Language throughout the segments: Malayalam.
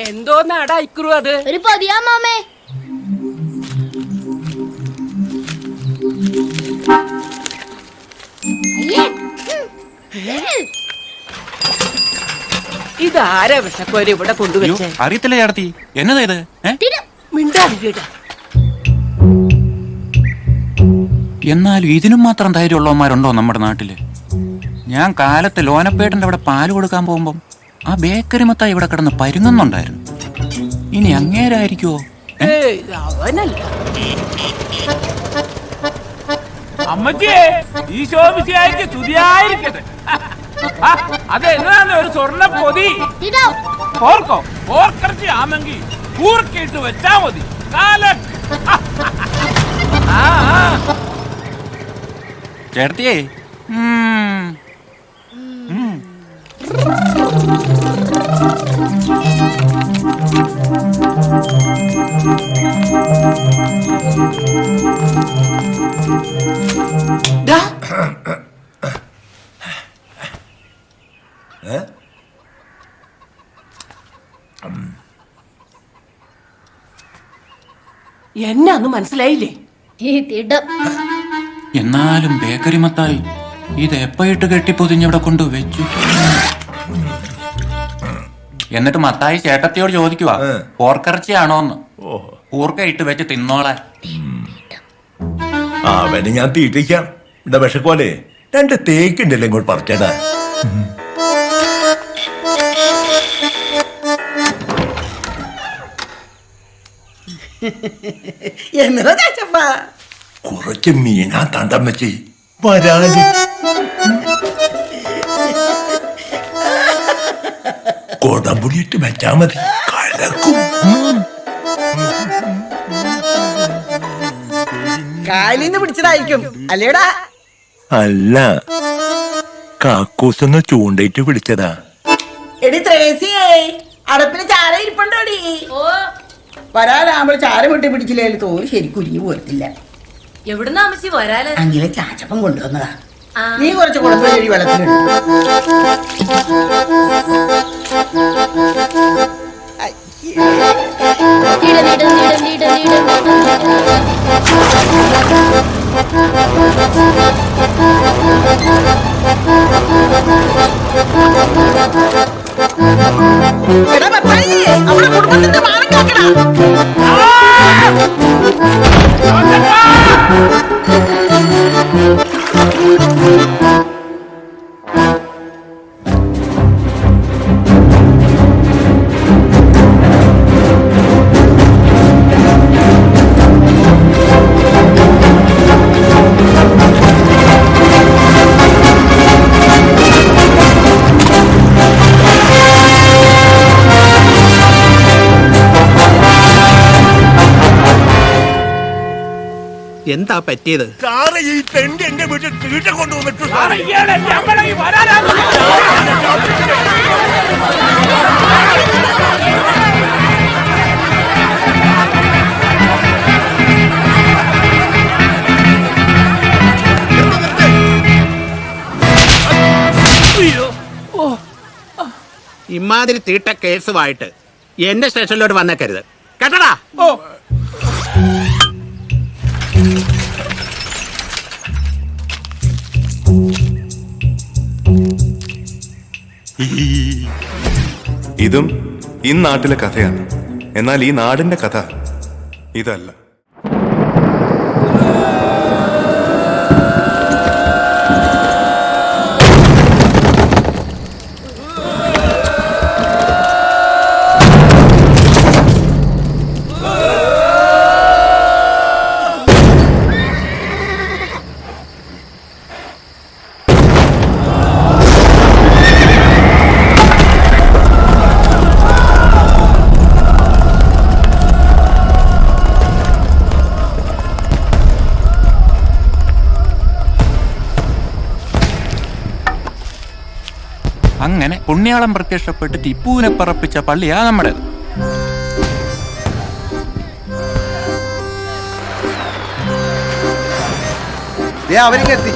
എന്തോന്നാടാ ഇക്കുറു അത്? ഒരു പൊതിയാ മാമേ. ഇതാരാ വിഷക്കോര് ഇവിടെ കൊണ്ടുവച്ചേ? അറിയത്തില്ല ചേട്ടത്തി, എന്നതാ ഇത്? മിണ്ടാതിരിടാ. എന്നാലും ഇതിനും മാത്രം ധൈര്യമുള്ളവന്മാരുണ്ടോ നമ്മുടെ നാട്ടില്? ഞാൻ കാലത്ത് ലോനപ്പേട്ടന്റെ അവിടെ പാല് കൊടുക്കാൻ പോകുമ്പം ആ ബേക്കറി മത്തായി ഇവിടെ കിടന്ന് പരുങ്ങുന്നുണ്ടായിരുന്നു. ഇനി അങ്ങേരായിരിക്കുവോ? അവനല്ല. അമ്മച്ചിയെ ഈശോമിശിഹായ്ക്ക് സ്തുതിയായിരിക്കട്ടെ. അതെന്താണ് ഒരു സ്വർണ്ണ പൊതി? ഓർക്കോ, ഓർക്കറച്ചി ആമെങ്കിൽ കൂർക്കിട്ട് വെച്ചാ മതി. ചേട്ടത്തിയേ, എന്നാന്ന് മനസ്സിലായില്ലേ? എന്നാലും ബേക്കറി മത്തായി ഇത് എപ്പോയിട്ട് കെട്ടിപ്പൊതിഞ്ഞവിടെ കൊണ്ടുവച്ചു. എന്നിട്ട് മത്തായി ചേട്ടത്തിയോട് ചോദിക്കുവാ പോർക്കിറച്ചിയാണോന്ന്. കൂർക്ക ഇട്ട് വെച്ച് തിന്നോളാൻ. അവന് ഞാൻ തീറ്റിക്കാം. ഇവിടെ വിഷക്കോലെ 2 തേക്കുണ്ടല്ലോ ഇങ്ങോട്ട് പറിച്ചേടാ. കുറച്ച് മീനാ തണ്ടം വെച്ച് വരാന്. കൊടംപുടിയിട്ട് വെച്ചാ മതി, കലക്കും. കാലിന്ന് പിടിച്ചതായിരിക്കും അല്ലേടാ? അല്ല, കാക്കൂസൊന്ന് ചൂണ്ടയിട്ട് പിടിച്ചതാ. എടി ത്രേസിയേ, അടപ്പിന് ചാര ഇരിപ്പുണ്ടോടി? വരാലാകുമ്പോൾ ചാര വിട്ട് പിടിച്ചില്ലേ തോന്നി ശരിക്കും ഉരിഞ്ഞു പോരത്തില്ല. എവിടുന്നാ അമ്മച്ചി വരാല്? അങ്ങനെ ചാച്ചപ്പം കൊണ്ടുവന്നതാ. നീ കുറച്ച് കുളമ്പഴി വെള്ളത്തിലിട്ടു. അവിടെ കുടുംബത്തിന്റെ മാനം കാക്കടാ. എന്താ പറ്റിയത്? ഈ തെണ്ടി എന്റെ വീട്ടിൽ തീറ്റ കൊണ്ടുവന്നിട്ടു. ഇമാതിരി തീട്ട കേസുമായിട്ട് എന്റെ സ്റ്റേഷനിലോട്ട് വന്നേക്കരുത് കേട്ടടാ. ഇതും ഈ നാട്ടിലെ കഥയാണ്. എന്നാൽ ഈ നാടിന്റെ കഥ ഇതല്ല. അങ്ങനെ പുണ്യാളം പ്രത്യക്ഷപ്പെട്ട് ടിപ്പുവിനെ പറപ്പിച്ച പള്ളിയാ നമ്മുടേത്. അവരിക്കെത്തി.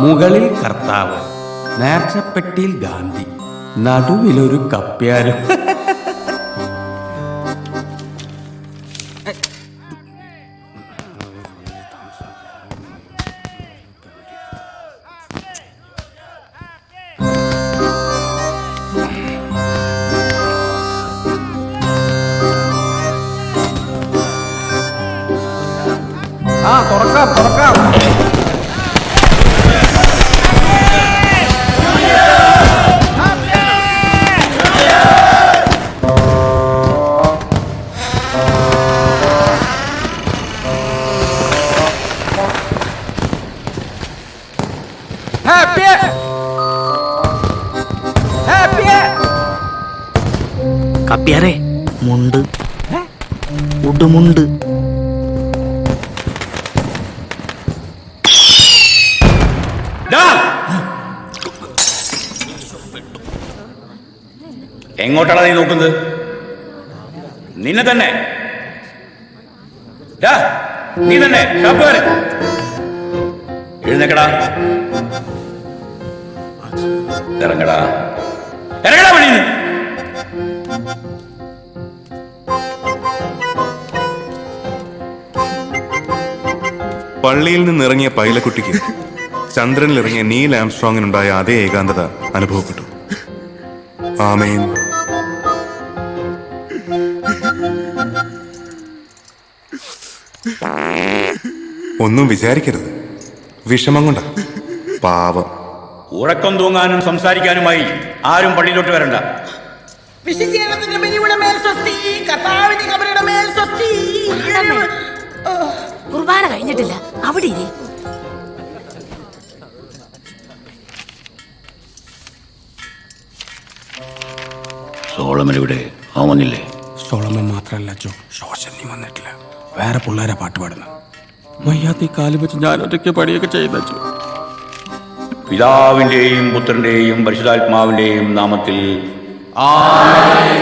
മുകളിൽ കർത്താവ്, നേർച്ചപ്പെട്ടിയിൽ ഗാന്ധി, നടുവിലൊരു കപ്പ്യാരും. തുറക്കാം. കപ്പ്യാരെ, മുണ്ട്, ഉടുമുണ്ട്. എങ്ങോട്ടാണ് നീ നോക്കുന്നത്? നിന്നെ തന്നെ. നീ തന്നെ എഴുന്നേക്കടാ, ഇറങ്ങടാ വഴിന്ന്. പള്ളിയിൽ നിന്നിറങ്ങിയ പൈലക്കുട്ടിക്ക് ചന്ദ്രനിലിറങ്ങിയ നീൽ ആംസ്ട്രോങ്ങിനുണ്ടായ അതേ ഏകാന്തത അനുഭവപ്പെട്ടു. ആമേൻ. ഒന്നും വിചാരിക്കരുത്, വിഷമം കൊണ്ടാ. പാവം. ഉറക്കം തൂങ്ങാനും സംസാരിക്കാനുമായി ആരും പള്ളിയിലോട്ട് വരണ്ട. വിശുദ്ധീകരണത്തിന്റെ ബലിയുടെ മേൽ സ്വസ്തി, കർത്താവിന്റെ കബറിയുടെ മേൽ സ്വസ്തി. കുർബാന കഴിഞ്ഞിട്ടില്ല, അവിടെ ഇരി. സോളമൻ ഇവിടെ വന്നില്ലേ? സോളമൻ മാത്രല്ല അച്ചോ, ശോശനി വന്നിട്ടില്ല. വേറെ പിള്ളേരെ പാട്ട് പാടുന്ന മയ്യാത്തി കാല് വെച്ച് ഞാൻ ഒറ്റയ്ക്ക് പണിയൊക്കെ ചെയ്യുന്ന. പിതാവിന്റെയും പുത്രന്റെയും പരിശുദ്ധാത്മാവിന്റെയും നാമത്തിൽ ആമേൻ.